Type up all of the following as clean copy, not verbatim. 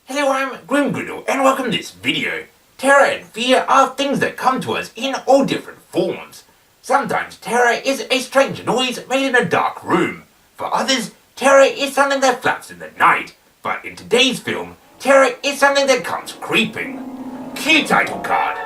Hello, I'm Grin, and welcome to this video. Terror and fear are things that come to us in all different forms. Sometimes terror is a strange noise made in a dark room. For others, terror is something that flaps in the night. But in today's film, terror is something that comes creeping. Cue title card.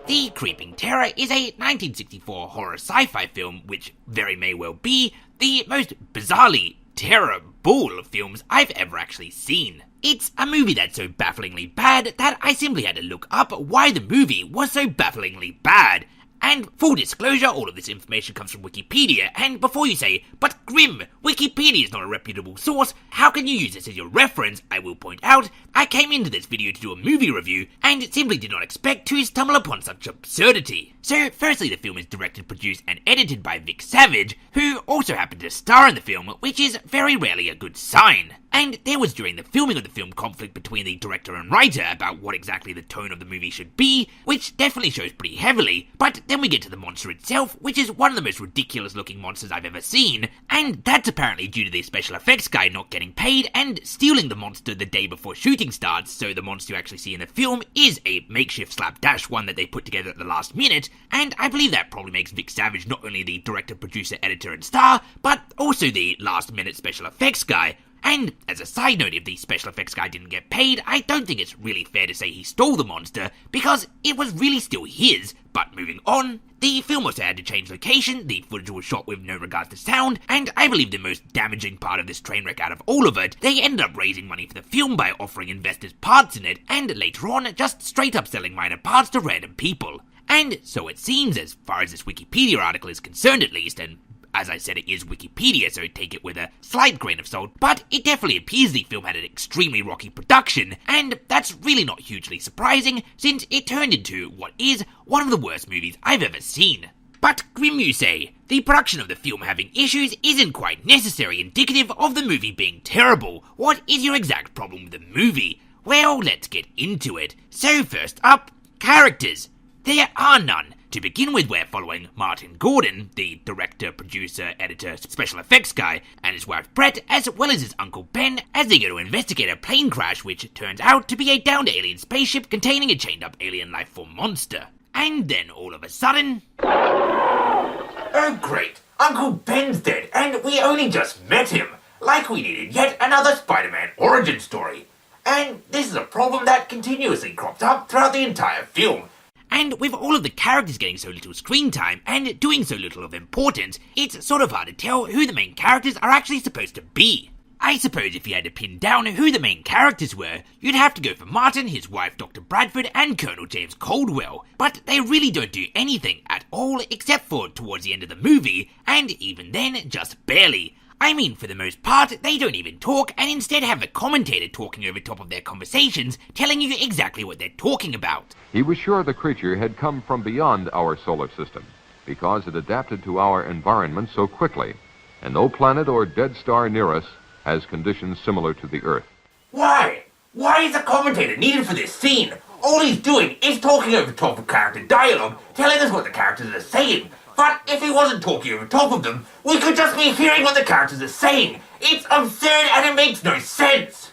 The Creeping Terror is a 1964 horror sci-fi film which very may well be the most bizarrely terrible of films I've ever actually seen. It's a movie that's so bafflingly bad that I simply had to look up why the movie was so bafflingly bad. And full disclosure, all of this information comes from Wikipedia, and before you say, but Grim, Wikipedia is not a reputable source, how can you use this as your reference? I will point out, I came into this video to do a movie review, and simply did not expect to stumble upon such absurdity. So, firstly, the film is directed, produced, and edited by Vic Savage, who also happened to star in the film, which is very rarely a good sign. And there was during the filming of the film conflict between the director and writer about what exactly the tone of the movie should be, which definitely shows pretty heavily, but then we get to the monster itself, which is one of the most ridiculous looking monsters I've ever seen, and that's apparently due to the special effects guy not getting paid and stealing the monster the day before shooting starts, so the monster you actually see in the film is a makeshift slapdash one that they put together at the last minute, and I believe that probably makes Vic Savage not only the director, producer, editor, and star, but also the last minute special effects guy. And as a side note, if the special effects guy didn't get paid, I don't think it's really fair to say he stole the monster, because it was really still his. But moving on, the film also had to change location, the footage was shot with no regards to sound, and I believe the most damaging part of this train wreck out of all of it, they ended up raising money for the film by offering investors parts in it, and later on, just straight up selling minor parts to random people. And so it seems, as far as this Wikipedia article is concerned at least, and as I said, it is Wikipedia, so take it with a slight grain of salt, but it definitely appears the film had an extremely rocky production, and that's really not hugely surprising, since it turned into what is one of the worst movies I've ever seen. But Grim, you say, the production of the film having issues isn't quite necessarily indicative of the movie being terrible. What is your exact problem with the movie? Well, let's get into it. So first up, characters. There are none. To begin with, we're following Martin Gordon, the director, producer, editor, special effects guy, and his wife Brett, as well as his uncle Ben, as they go to investigate a plane crash which turns out to be a downed-alien spaceship containing a chained-up alien life-form monster. And then, all of a sudden... Oh great! Uncle Ben's dead, and we only just met him! Like we needed yet another Spider-Man origin story. And this is a problem that continuously crops up throughout the entire film. And with all of the characters getting so little screen time and doing so little of importance, it's sort of hard to tell who the main characters are actually supposed to be. I suppose if you had to pin down who the main characters were, you'd have to go for Martin, his wife Dr. Bradford, and Colonel James Caldwell, but they really don't do anything at all except for towards the end of the movie, and even then, just barely. I mean, for the most part, they don't even talk and instead have the commentator talking over top of their conversations, telling you exactly what they're talking about. He was sure the creature had come from beyond our solar system because it adapted to our environment so quickly, and no planet or dead star near us has conditions similar to the Earth. Why? Why is a commentator needed for this scene? All he's doing is talking over top of character dialogue, telling us what the characters are saying. But if he wasn't talking over top of them, we could just be hearing what the characters are saying. It's absurd and it makes no sense.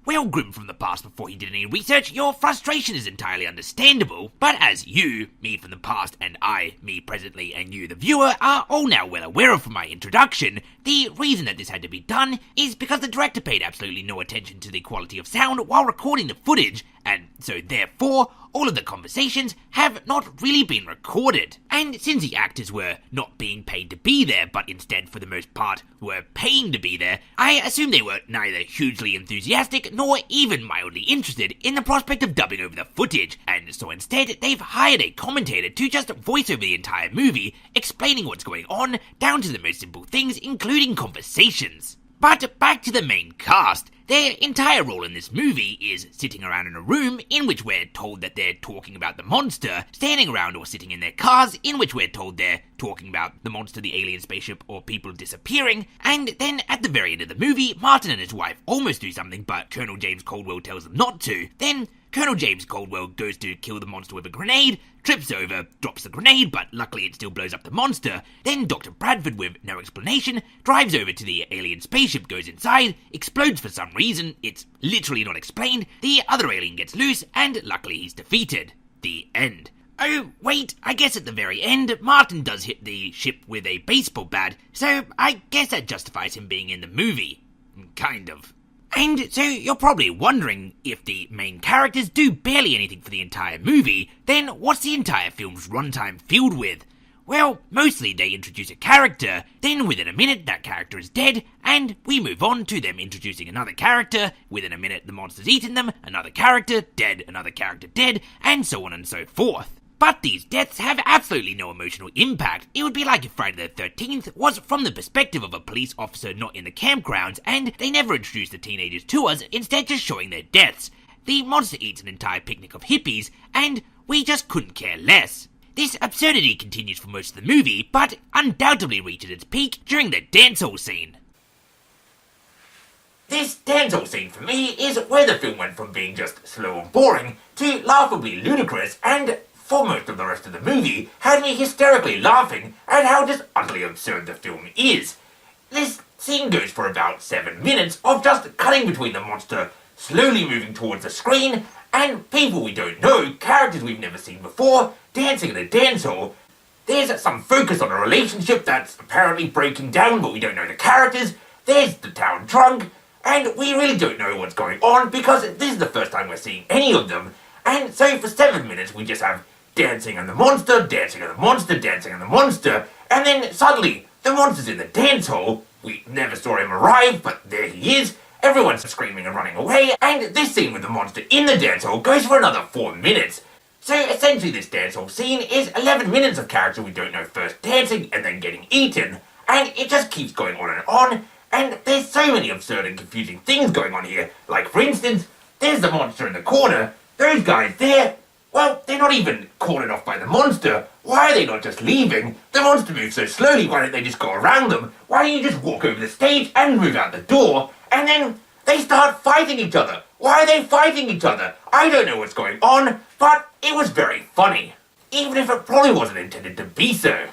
Well, Grim from the past before he did any research, your frustration is entirely understandable, but as you, me from the past, and I, me presently, and you, the viewer, are all now well aware of from my introduction, the reason that this had to be done is because the director paid absolutely no attention to the quality of sound while recording the footage, and so therefore, all of the conversations have not really been recorded. And since the actors were not being paid to be there, but instead for the most part were paying to be there, I assume they were neither hugely enthusiastic nor even mildly interested in the prospect of dubbing over the footage, and so instead they've hired a commentator to just voice over the entire movie, explaining what's going on, down to the most simple things, including conversations. But back to the main cast. Their entire role in this movie is sitting around in a room in which we're told that they're talking about the monster, standing around or sitting in their cars in which we're told they're talking about the monster, the alien spaceship, or people disappearing, and then at the very end of the movie, Martin and his wife almost do something, but Colonel James Caldwell tells them not to. Then Colonel James Caldwell goes to kill the monster with a grenade, trips over, drops the grenade, but luckily it still blows up the monster. Then Dr. Bradford, with no explanation, drives over to the alien spaceship, goes inside, explodes for some reason, it's literally not explained, the other alien gets loose, and luckily he's defeated. The end. Oh, wait, I guess at the very end, Martin does hit the ship with a baseball bat, so I guess that justifies him being in the movie. Kind of. And so you're probably wondering, if the main characters do barely anything for the entire movie, then what's the entire film's runtime filled with? Well, mostly they introduce a character, then within a minute that character is dead, and we move on to them introducing another character, within a minute the monster's eaten them, another character dead, and so on and so forth. But these deaths have absolutely no emotional impact. It would be like if Friday the 13th was from the perspective of a police officer not in the campgrounds, and they never introduced the teenagers to us, instead just showing their deaths. The monster eats an entire picnic of hippies, and we just couldn't care less. This absurdity continues for most of the movie, but undoubtedly reaches its peak during the dance-hall scene. This dance-hall scene for me is where the film went from being just slow and boring to laughably ludicrous, and for most of the rest of the movie had me hysterically laughing at how just utterly absurd the film is. This scene goes for about 7 minutes of just cutting between the monster slowly moving towards the screen and people we don't know, characters we've never seen before, dancing in a dance hall. There's some focus on a relationship that's apparently breaking down, but we don't know the characters. There's the town drunk, and we really don't know what's going on because this is the first time we're seeing any of them. And so for 7 minutes we just have dancing and the monster, dancing and the monster, dancing and the monster, and then suddenly the monster's in the dance hall. We never saw him arrive, but there he is. Everyone's screaming and running away, and this scene with the monster in the dance hall goes for another 4 minutes. So essentially this dance hall scene is 11 minutes of character we don't know first dancing and then getting eaten, and it just keeps going on, and there's so many absurd and confusing things going on here. Like for instance, there's the monster in the corner, those guys there, well, they're not even cornered off by the monster. Why are they not just leaving? The monster moves so slowly, why don't they just go around them? Why don't you just walk over the stage and move out the door? And then they start fighting each other. Why are they fighting each other? I don't know what's going on, but it was very funny. Even if it probably wasn't intended to be so.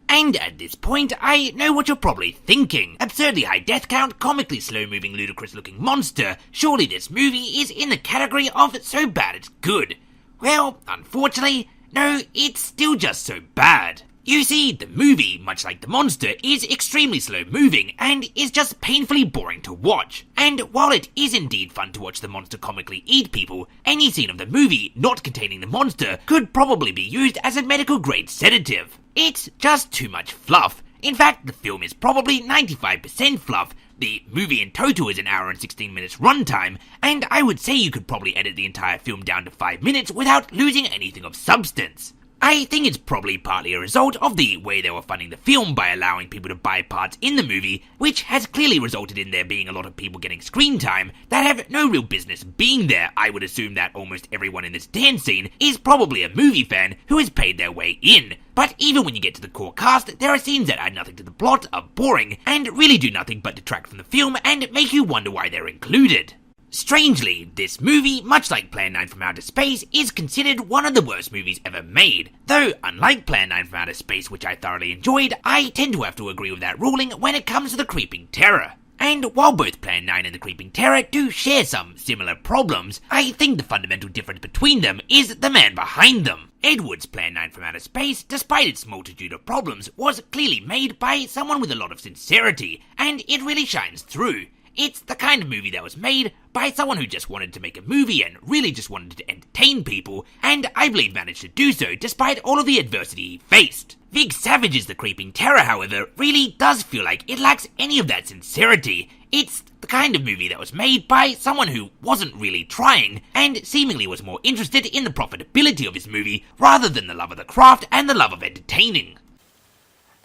And at this point, I know what you're probably thinking. Absurdly high death count, comically slow-moving, ludicrous-looking monster. Surely this movie is in the category of so bad it's good. Well, unfortunately, no, it's still just so bad. You see, the movie, much like the monster, is extremely slow-moving and is just painfully boring to watch. And while it is indeed fun to watch the monster comically eat people, any scene of the movie not containing the monster could probably be used as a medical-grade sedative. It's just too much fluff. In fact, the film is probably 95% fluff. The movie in total is an hour and 16 minutes runtime, and I would say you could probably edit the entire film down to 5 minutes without losing anything of substance. I think it's probably partly a result of the way they were funding the film by allowing people to buy parts in the movie, which has clearly resulted in there being a lot of people getting screen time that have no real business being there. I would assume that almost everyone in this dance scene is probably a movie fan who has paid their way in. But even when you get to the core cast, there are scenes that add nothing to the plot, are boring, and really do nothing but detract from the film and make you wonder why they're included. Strangely, this movie, much like Plan 9 from Outer Space, is considered one of the worst movies ever made. Though, unlike Plan 9 from Outer Space, which I thoroughly enjoyed, I tend to have to agree with that ruling when it comes to The Creeping Terror. And while both Plan 9 and The Creeping Terror do share some similar problems, I think the fundamental difference between them is the man behind them. Ed Wood's Plan 9 from Outer Space, despite its multitude of problems, was clearly made by someone with a lot of sincerity, and it really shines through. It's the kind of movie that was made by someone who just wanted to make a movie and really just wanted to entertain people, and I believe managed to do so despite all of the adversity he faced. Big Savage's The Creeping Terror, however, really does feel like it lacks any of that sincerity. It's the kind of movie that was made by someone who wasn't really trying, and seemingly was more interested in the profitability of his movie rather than the love of the craft and the love of entertaining.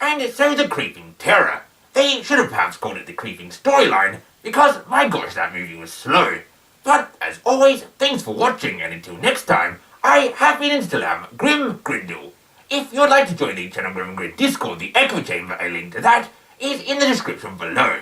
And so The Creeping Terror. They should have perhaps called it The Creeping Storyline, because my gosh, that movie was slow. But as always, thanks for watching, and until next time, I have been and still am Grim Grindle. If you'd like to join the Channel Grim and Grin Discord, the Echo Chamber, a link to that is in the description below.